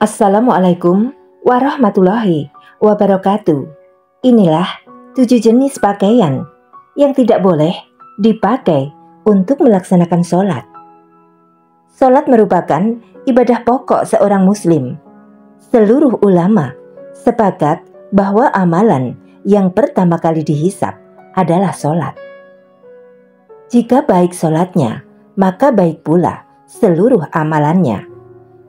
Assalamualaikum warahmatullahi wabarakatuh. Inilah 7 jenis pakaian yang tidak boleh dipakai untuk melaksanakan sholat. Sholat merupakan ibadah pokok seorang muslim. Seluruh ulama sepakat bahwa amalan yang pertama kali dihisab adalah sholat. Jika baik sholatnya, maka baik pula seluruh amalannya.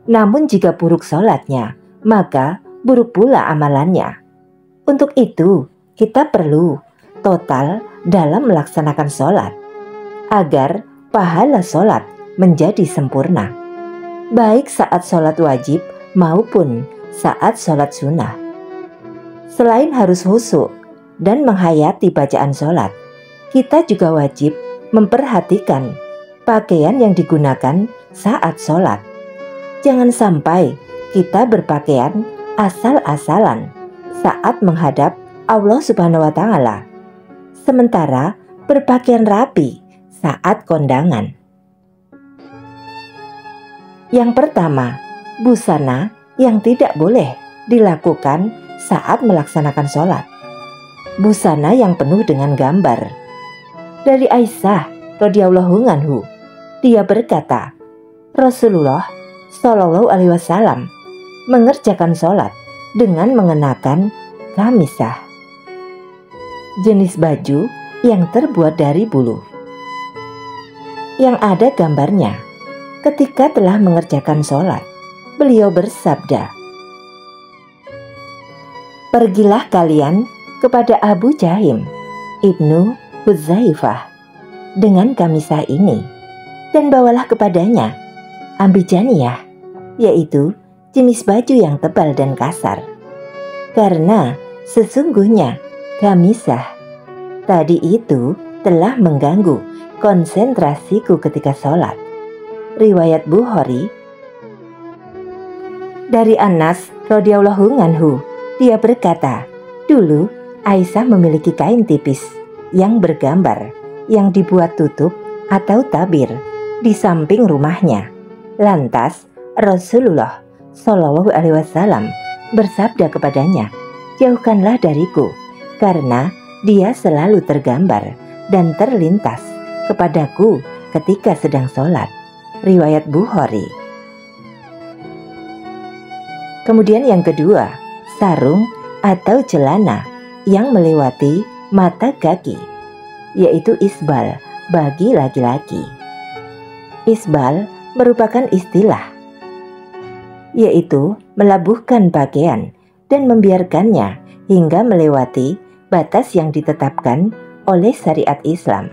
Namun jika buruk sholatnya, maka buruk pula amalannya. Untuk itu, kita perlu total dalam melaksanakan sholat, agar pahala sholat menjadi sempurna, baik saat sholat wajib maupun saat sholat sunnah. Selain harus khusyuk dan menghayati bacaan sholat, kita juga wajib memperhatikan pakaian yang digunakan saat sholat. Jangan sampai kita berpakaian asal-asalan saat menghadap Allah Subhanahu wa Ta'ala, sementara berpakaian rapi saat kondangan. Yang pertama, busana yang tidak boleh dilakukan saat melaksanakan sholat. Busana yang penuh dengan gambar. Dari Aisyah radhiyallahu anhu, dia berkata, Rasulullah Shallallahu Alaihi Wasallam mengerjakan sholat dengan mengenakan kamisah, jenis baju yang terbuat dari bulu, yang ada gambarnya. Ketika telah mengerjakan sholat, beliau bersabda, "Pergilah kalian kepada Abu Jahim ibnu Hudzaifah dengan kamisah ini, dan bawalah kepadanya ambijaniyah, yaitu jenis baju yang tebal dan kasar. Karena sesungguhnya kamisah tadi itu telah mengganggu konsentrasiku ketika sholat." Riwayat Bukhari. Dari Anas radhiyallahu anhu, dia berkata, dulu Aisyah memiliki kain tipis yang bergambar yang dibuat tutup atau tabir di samping rumahnya. Lantas Rasulullah Shallallahu Alaihi Wasallam bersabda kepadanya, "Jauhkanlah dariku, karena dia selalu tergambar dan terlintas kepadaku ketika sedang sholat." Riwayat Bukhari. Kemudian yang kedua, sarung atau celana yang melewati mata kaki, yaitu isbal bagi laki-laki. Isbal merupakan istilah, yaitu melabuhkan pakaian dan membiarkannya hingga melewati batas yang ditetapkan oleh syariat Islam,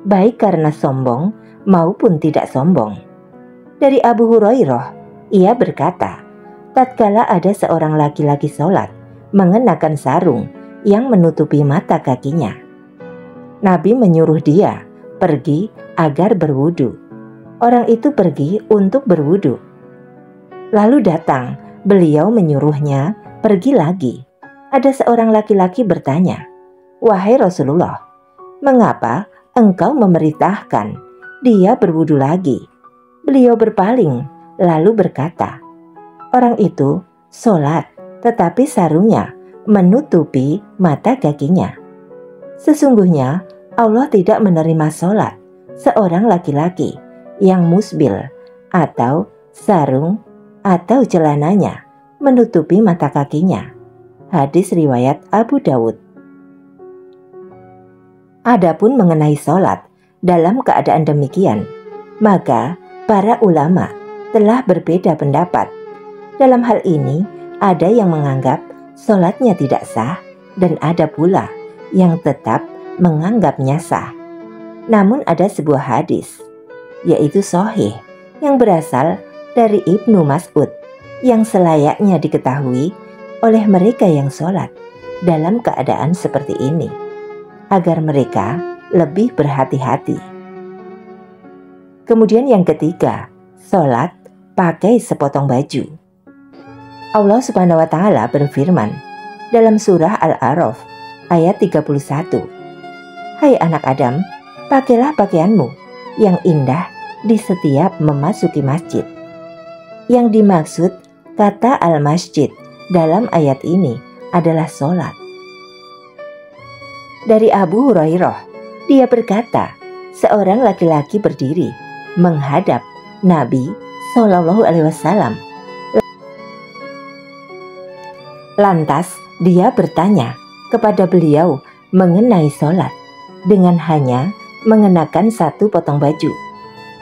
baik karena sombong maupun tidak sombong. Dari Abu Hurairah, ia berkata, tatkala ada seorang laki-laki sholat mengenakan sarung yang menutupi mata kakinya, Nabi menyuruh dia pergi agar berwudu. Orang itu pergi untuk berwudu. Lalu datang, beliau menyuruhnya pergi lagi. Ada seorang laki-laki bertanya, "Wahai Rasulullah, mengapa engkau memerintahkan dia berwudu lagi?" Beliau berpaling lalu berkata, "Orang itu sholat tetapi sarungnya menutupi mata kakinya. Sesungguhnya Allah tidak menerima sholat seorang laki-laki yang musbil atau sarung atau celananya menutupi mata kakinya." Hadis riwayat Abu Dawud. Adapun mengenai sholat dalam keadaan demikian, maka para ulama telah berbeda pendapat. Dalam hal ini, ada yang menganggap sholatnya tidak sah dan ada pula yang tetap menganggapnya sah. Namun ada sebuah hadis, yaitu sahih, yang berasal dari Ibnu Mas'ud, yang selayaknya diketahui oleh mereka yang sholat dalam keadaan seperti ini, agar mereka lebih berhati-hati. Kemudian yang ketiga, sholat pakai sepotong baju. Allah Subhanahu wa Ta'ala berfirman dalam surah Al-A'raf ayat 31, "Hai anak Adam, pakailah pakaianmu yang indah di setiap memasuki masjid." Yang dimaksud Kata al-masjid dalam ayat ini adalah sholat. Dari Abu Hurairah, dia berkata, seorang laki-laki berdiri menghadap Nabi Shallallahu Alaihi Wasallam. Lantas dia bertanya kepada beliau mengenai sholat dengan hanya mengenakan satu potong baju.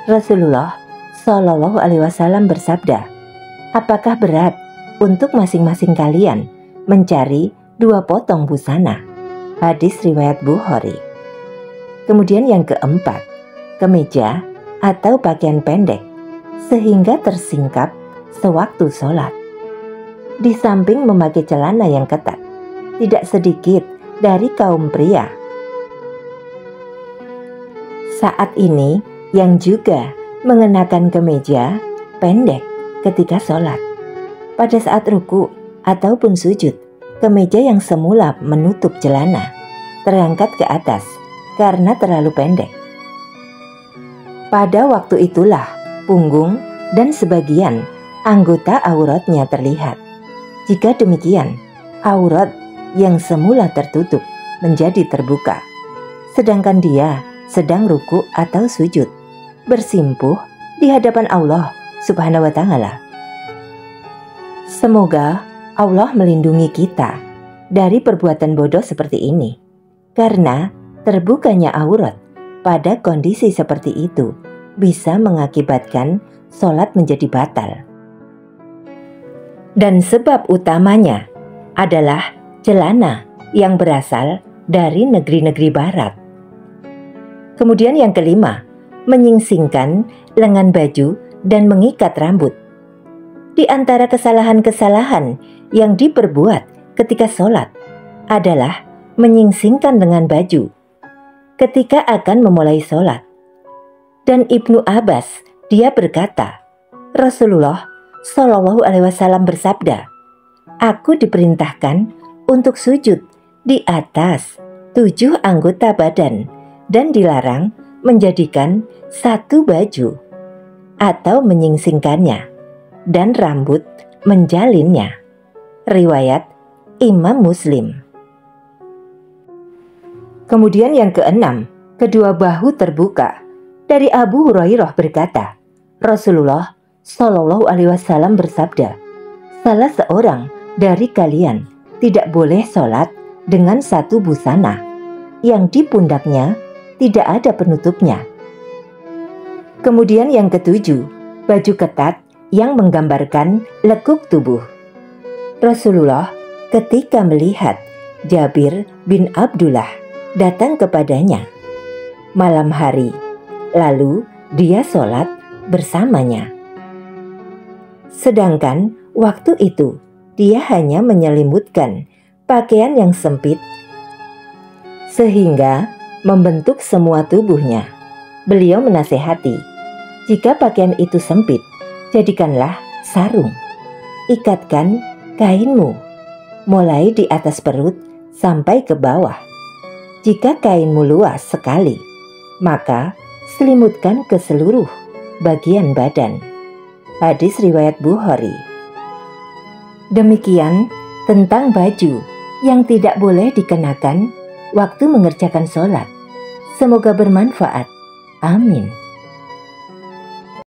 Rasulullah Shallallahu Alaihi Wasallam bersabda, apakah berat untuk masing-masing kalian mencari 2 potong busana? Hadis riwayat Bukhari. Kemudian yang keempat, kemeja atau pakaian pendek sehingga tersingkap sewaktu sholat. Di samping memakai celana yang ketat, tidak sedikit dari kaum pria saat ini yang juga mengenakan kemeja pendek ketika sholat. Pada saat ruku ataupun sujud, kemeja yang semula menutup celana terangkat ke atas karena terlalu pendek. Pada waktu itulah punggung dan sebagian anggota auratnya terlihat. Jika demikian, aurat yang semula tertutup menjadi terbuka, sedangkan dia sedang ruku atau sujud, bersimpuh di hadapan Allah Subhanahu wa Ta'ala. Semoga Allah melindungi kita dari perbuatan bodoh seperti ini, karena terbukanya aurat pada kondisi seperti itu bisa mengakibatkan sholat menjadi batal. Dan sebab utamanya adalah celana yang berasal dari negeri-negeri barat. Kemudian yang kelima, menyingsingkan lengan baju dan mengikat rambut. Di antara kesalahan-kesalahan yang diperbuat ketika sholat adalah menyingsingkan lengan baju ketika akan memulai sholat. Dan Ibnu Abbas, dia berkata, Rasulullah Shallallahu Alaihi Wasallam bersabda, aku diperintahkan untuk sujud di atas 7 anggota badan dan dilarang menjadikan satu baju atau menyingsingkannya dan rambut menjalinnya. Riwayat Imam Muslim. Kemudian yang keenam, kedua bahu terbuka. Dari Abu Hurairah berkata, Rasulullah Shallallahu Alaihi Wasallam bersabda, salah seorang dari kalian tidak boleh sholat dengan satu busana yang di pundaknya tidak ada penutupnya. Kemudian yang ketujuh, baju ketat yang menggambarkan lekuk tubuh. Rasulullah ketika melihat Jabir bin Abdullah datang kepadanya malam hari, lalu dia sholat bersamanya. Sedangkan waktu itu dia hanya menyelimutkan pakaian yang sempit sehingga membentuk semua tubuhnya. Beliau menasehati, jika pakaian itu sempit, jadikanlah sarung. Ikatkan kainmu mulai di atas perut sampai ke bawah. Jika kainmu luas sekali, maka selimutkan ke seluruh bagian badan. Hadis riwayat Bukhari. Demikian tentang baju yang tidak boleh dikenakan waktu mengerjakan sholat. Semoga bermanfaat. Amin.